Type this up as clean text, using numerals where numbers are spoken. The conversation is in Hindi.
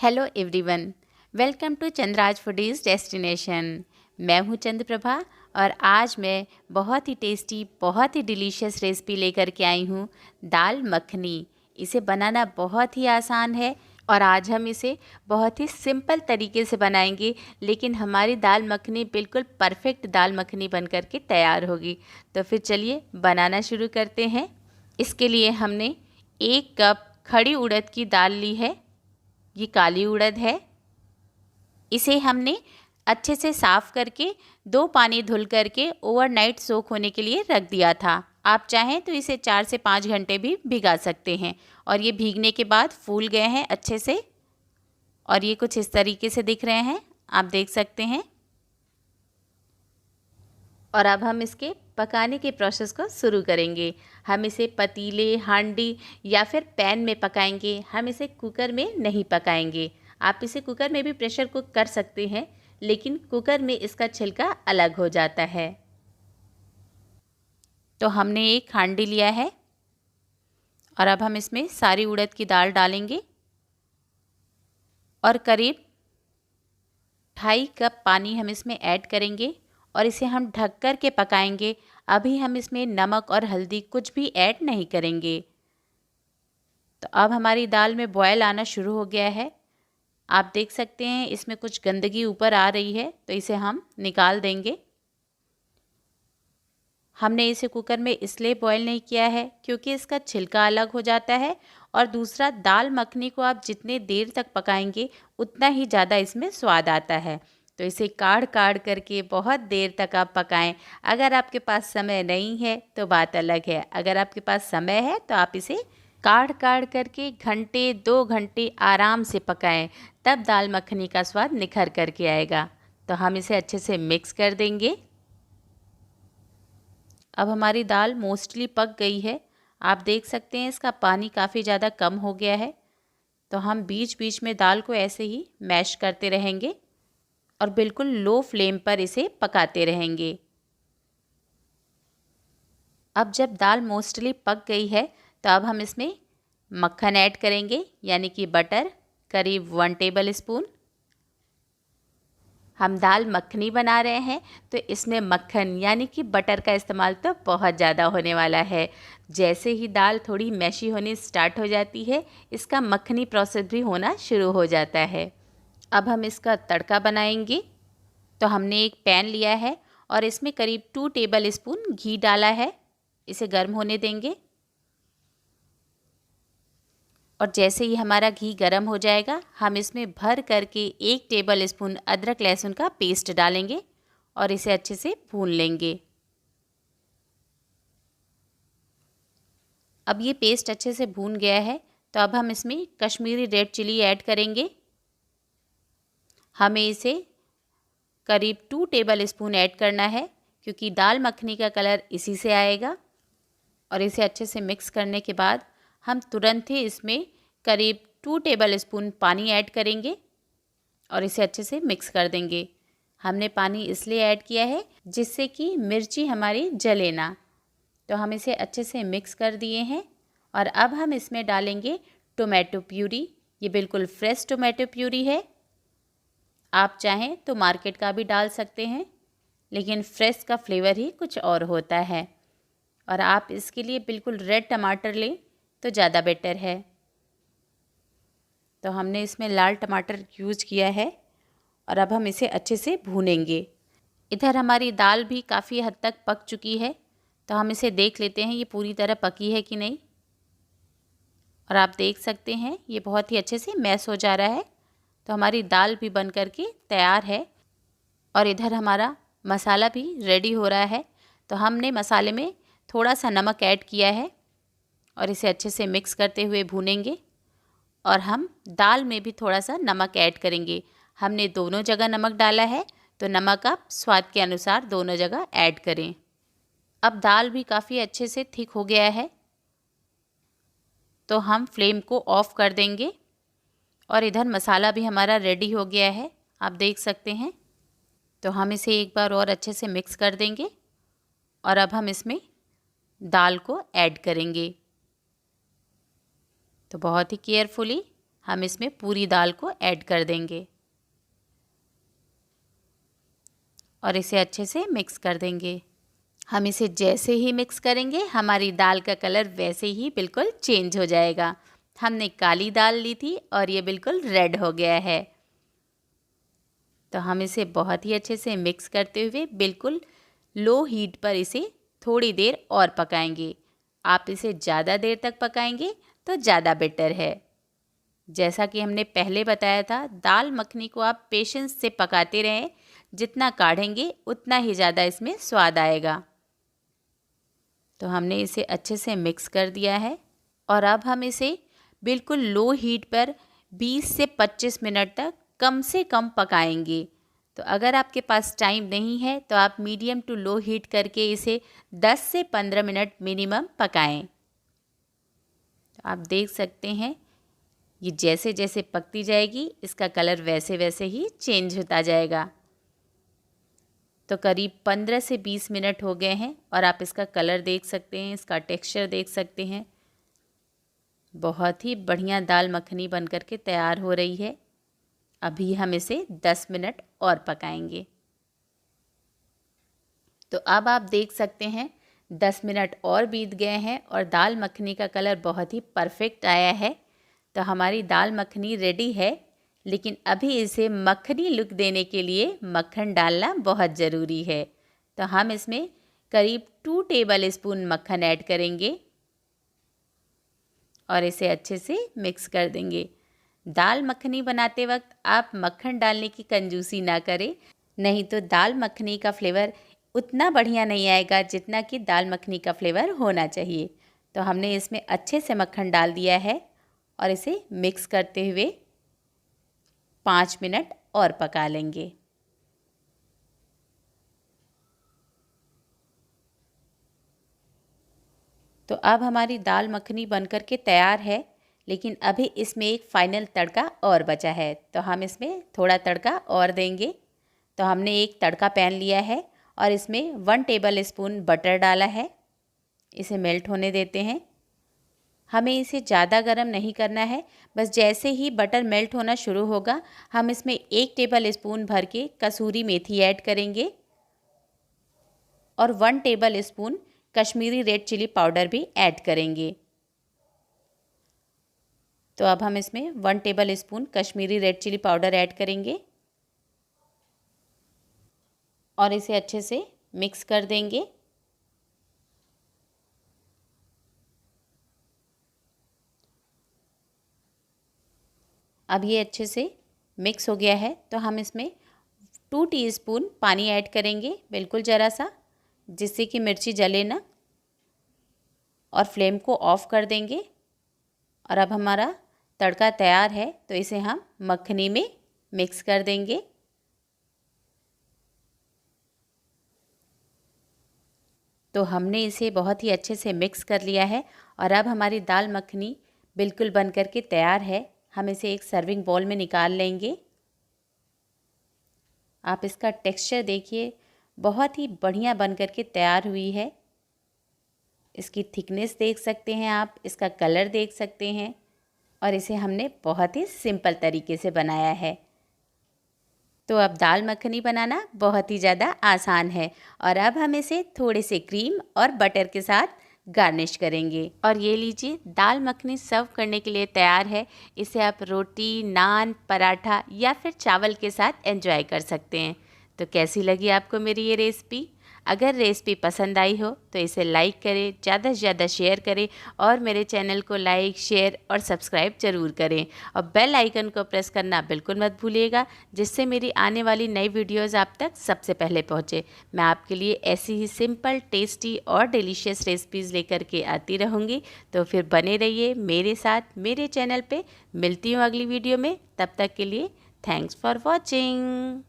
Hello everyone, welcome to Chandra's foodies destination. मैं हूं चंद्रप्रभा और आज मैं बहुत ही टेस्टी, बहुत ही डिलीशियस रेसिपी लेकर के आई हूं, दाल मखनी। इसे बनाना बहुत ही आसान है और आज हम इसे बहुत ही सिंपल तरीके से बनाएंगे, लेकिन हमारी दाल मखनी बिल्कुल परफेक्ट दाल मखनी बन कर के तैयार होगी। तो फिर चलिए बनाना शुरू करते हैं। इसके लिए हमने 1 कप खड़ी उड़द की दाल ली है। ये काली उड़द है। इसे हमने अच्छे से साफ़ करके 2 पानी धुल करके ओवरनाइट सोक होने के लिए रख दिया था। आप चाहें तो इसे 4 से 5 घंटे भी भिगा सकते हैं। और ये भीगने के बाद फूल गए हैं अच्छे से और ये कुछ इस तरीके से दिख रहे हैं, आप देख सकते हैं। और अब हम इसके पकाने के प्रोसेस को शुरू करेंगे। हम इसे पतीले, हांडी या फिर पैन में पकाएंगे। हम इसे कुकर में नहीं पकाएंगे। आप इसे कुकर में भी प्रेशर कुक कर सकते हैं, लेकिन कुकर में इसका छिलका अलग हो जाता है। तो हमने एक हांडी लिया है और अब हम इसमें सारी उड़द की दाल डालेंगे और करीब 2.5 कप पानी हम इसमें ऐड करेंगे और इसे हम ढक कर के पकाएंगे। अभी हम इसमें नमक और हल्दी कुछ भी ऐड नहीं करेंगे। तो अब हमारी दाल में बॉयल आना शुरू हो गया है। आप देख सकते हैं इसमें कुछ गंदगी ऊपर आ रही है, तो इसे हम निकाल देंगे। हमने इसे कुकर में इसलिए बॉयल नहीं किया है क्योंकि इसका छिलका अलग हो जाता है और दूसरा, दाल मखनी को आप जितने देर तक पकाएंगे उतना ही ज़्यादा इसमें स्वाद आता है। तो इसे काढ़ काढ़ करके बहुत देर तक आप पकाएं। अगर आपके पास समय नहीं है तो बात अलग है। अगर आपके पास समय है तो आप इसे काढ़ काढ़ करके घंटे 2 घंटे आराम से पकाएं, तब दाल मखनी का स्वाद निखर करके आएगा। तो हम इसे अच्छे से मिक्स कर देंगे। अब हमारी दाल मोस्टली पक गई है। आप देख सकते हैं इसका पानी काफ़ी ज़्यादा कम हो गया है। तो हम बीच बीच में दाल को ऐसे ही मैश करते रहेंगे और बिल्कुल लो फ्लेम पर इसे पकाते रहेंगे। अब जब दाल मोस्टली पक गई है तो अब हम इसमें मक्खन ऐड करेंगे, यानी कि बटर, करीब 1 टेबल स्पून। हम दाल मखनी बना रहे हैं तो इसमें मक्खन यानी कि बटर का इस्तेमाल तो बहुत ज़्यादा होने वाला है। जैसे ही दाल थोड़ी मैशी होनी स्टार्ट हो जाती है, इसका मखनी प्रोसेस भी होना शुरू हो जाता है। अब हम इसका तड़का बनाएंगे। तो हमने एक पैन लिया है और इसमें करीब 2 टेबल स्पून घी डाला है। इसे गर्म होने देंगे और जैसे ही हमारा घी गर्म हो जाएगा, हम इसमें भर करके 1 टेबल स्पून अदरक लहसुन का पेस्ट डालेंगे और इसे अच्छे से भून लेंगे। अब ये पेस्ट अच्छे से भून गया है तो अब हम इसमें कश्मीरी रेड चिली ऐड करेंगे। हमें इसे करीब 2 टेबल स्पून ऐड करना है क्योंकि दाल मखनी का कलर इसी से आएगा। और इसे अच्छे से मिक्स करने के बाद हम तुरंत ही इसमें करीब 2 टेबल स्पून पानी ऐड करेंगे और इसे अच्छे से मिक्स कर देंगे। हमने पानी इसलिए ऐड किया है जिससे कि मिर्ची हमारी जले ना। तो हम इसे अच्छे से मिक्स कर दिए हैं और अब हम इसमें डालेंगे टोमेटो प्यूरी। ये बिल्कुल फ्रेश टोमेटो प्यूरी है। आप चाहें तो मार्केट का भी डाल सकते हैं, लेकिन फ्रेश का फ्लेवर ही कुछ और होता है। और आप इसके लिए बिल्कुल रेड टमाटर लें तो ज़्यादा बेटर है। तो हमने इसमें लाल टमाटर यूज़ किया है और अब हम इसे अच्छे से भूनेंगे। इधर हमारी दाल भी काफ़ी हद तक पक चुकी है, तो हम इसे देख लेते हैं ये पूरी तरह पकी है कि नहीं। और आप देख सकते हैं ये बहुत ही अच्छे से मैश हो जा रहा है। तो हमारी दाल भी बन कर के तैयार है और इधर हमारा मसाला भी रेडी हो रहा है। तो हमने मसाले में थोड़ा सा नमक ऐड किया है और इसे अच्छे से मिक्स करते हुए भूनेंगे। और हम दाल में भी थोड़ा सा नमक ऐड करेंगे। हमने दोनों जगह नमक डाला है, तो नमक आप स्वाद के अनुसार दोनों जगह ऐड करें। अब दाल भी काफ़ी अच्छे से थिक हो गया है, तो हम फ्लेम को ऑफ़ कर देंगे। और इधर मसाला भी हमारा रेडी हो गया है, आप देख सकते हैं। तो हम इसे एक बार और अच्छे से मिक्स कर देंगे और अब हम इसमें दाल को ऐड करेंगे। तो बहुत ही केयरफुली हम इसमें पूरी दाल को ऐड कर देंगे और इसे अच्छे से मिक्स कर देंगे। हम इसे जैसे ही मिक्स करेंगे हमारी दाल का कलर वैसे ही बिल्कुल चेंज हो जाएगा। हमने काली दाल ली थी और ये बिल्कुल रेड हो गया है। तो हम इसे बहुत ही अच्छे से मिक्स करते हुए बिल्कुल लो हीट पर इसे थोड़ी देर और पकाएंगे। आप इसे ज़्यादा देर तक पकाएंगे तो ज़्यादा बेटर है। जैसा कि हमने पहले बताया था, दाल मखनी को आप पेशेंस से पकाते रहें। जितना काढ़ेंगे उतना ही ज़्यादा इसमें स्वाद आएगा। तो हमने इसे अच्छे से मिक्स कर दिया है और अब हम इसे बिल्कुल लो हीट पर 20 से 25 मिनट तक कम से कम पकाएंगे। तो अगर आपके पास टाइम नहीं है तो आप मीडियम टू लो हीट करके इसे 10 से 15 मिनट मिनिमम पकाएं। तो आप देख सकते हैं ये जैसे जैसे पकती जाएगी इसका कलर वैसे वैसे ही चेंज होता जाएगा। तो करीब 15 से 20 मिनट हो गए हैं और आप इसका कलर देख सकते हैं, इसका टेक्सचर देख सकते हैं। बहुत ही बढ़िया दाल मखनी बनकर के तैयार हो रही है। अभी हम इसे 10 मिनट और पकाएंगे। तो अब आप देख सकते हैं 10 मिनट और बीत गए हैं और दाल मखनी का कलर बहुत ही परफेक्ट आया है। तो हमारी दाल मखनी रेडी है, लेकिन अभी इसे मक्खनी लुक देने के लिए मक्खन डालना बहुत ज़रूरी है। तो हम इसमें करीब 2 टेबल स्पून मक्खन ऐड करेंगे और इसे अच्छे से मिक्स कर देंगे। दाल मखनी बनाते वक्त आप मक्खन डालने की कंजूसी ना करें, नहीं तो दाल मखनी का फ्लेवर उतना बढ़िया नहीं आएगा जितना कि दाल मखनी का फ्लेवर होना चाहिए। तो हमने इसमें अच्छे से मक्खन डाल दिया है और इसे मिक्स करते हुए 5 मिनट और पका लेंगे। तो अब हमारी दाल मखनी बनकर के तैयार है, लेकिन अभी इसमें एक फ़ाइनल तड़का और बचा है। तो हम इसमें थोड़ा तड़का और देंगे। तो हमने एक तड़का पैन लिया है और इसमें 1 टेबल स्पून बटर डाला है। इसे मेल्ट होने देते हैं। हमें इसे ज़्यादा गर्म नहीं करना है, बस जैसे ही बटर मेल्ट होना शुरू होगा हम इसमें 1 टेबल स्पून भर के कसूरी मेथी ऐड करेंगे और 1 table spoon Kashmiri red chilli powder भी ऐड करेंगे। तो अब हम इसमें 1 table spoon Kashmiri red chilli powder add करेंगे और इसे अच्छे से मिक्स कर देंगे। अब ये अच्छे से मिक्स हो गया है तो हम इसमें 2 टीस्पून पानी ऐड करेंगे, बिल्कुल ज़रा सा, जिससे कि मिर्ची जले ना, और फ्लेम को ऑफ़ कर देंगे। और अब हमारा तड़का तैयार है तो इसे हम मखनी में मिक्स कर देंगे। तो हमने इसे बहुत ही अच्छे से मिक्स कर लिया है और अब हमारी दाल मखनी बिल्कुल बनकर के तैयार है। हम इसे एक सर्विंग बाउल में निकाल लेंगे। आप इसका टेक्सचर देखिए, बहुत ही बढ़िया बनकर के तैयार हुई है। इसकी थिकनेस देख सकते हैं आप, इसका कलर देख सकते हैं और इसे हमने बहुत ही सिंपल तरीके से बनाया है। तो अब दाल मखनी बनाना बहुत ही ज़्यादा आसान है और अब हम इसे थोड़े से क्रीम और बटर के साथ गार्निश करेंगे। और ये लीजिए, दाल मखनी सर्व करने के लिए तैयार है। इसे आप रोटी, नान, पराठा या फिर चावल के साथ एंजॉय कर सकते हैं। तो कैसी लगी आपको मेरी ये रेसिपी? अगर रेसिपी पसंद आई हो तो इसे लाइक करें, ज़्यादा से ज़्यादा शेयर करें और मेरे चैनल को लाइक, शेयर और सब्सक्राइब ज़रूर करें। और बेल आइकन को प्रेस करना बिल्कुल मत भूलिएगा, जिससे मेरी आने वाली नई वीडियोज़ आप तक सबसे पहले पहुँचे। मैं आपके लिए ऐसी ही सिंपल, टेस्टी और डिलीशियस रेसिपीज़ लेकर के आती रहूँगी। तो फिर बने रहिए मेरे साथ मेरे चैनल पर। मिलती हूँ अगली वीडियो में, तब तक के लिए थैंक्स फॉर वॉचिंग।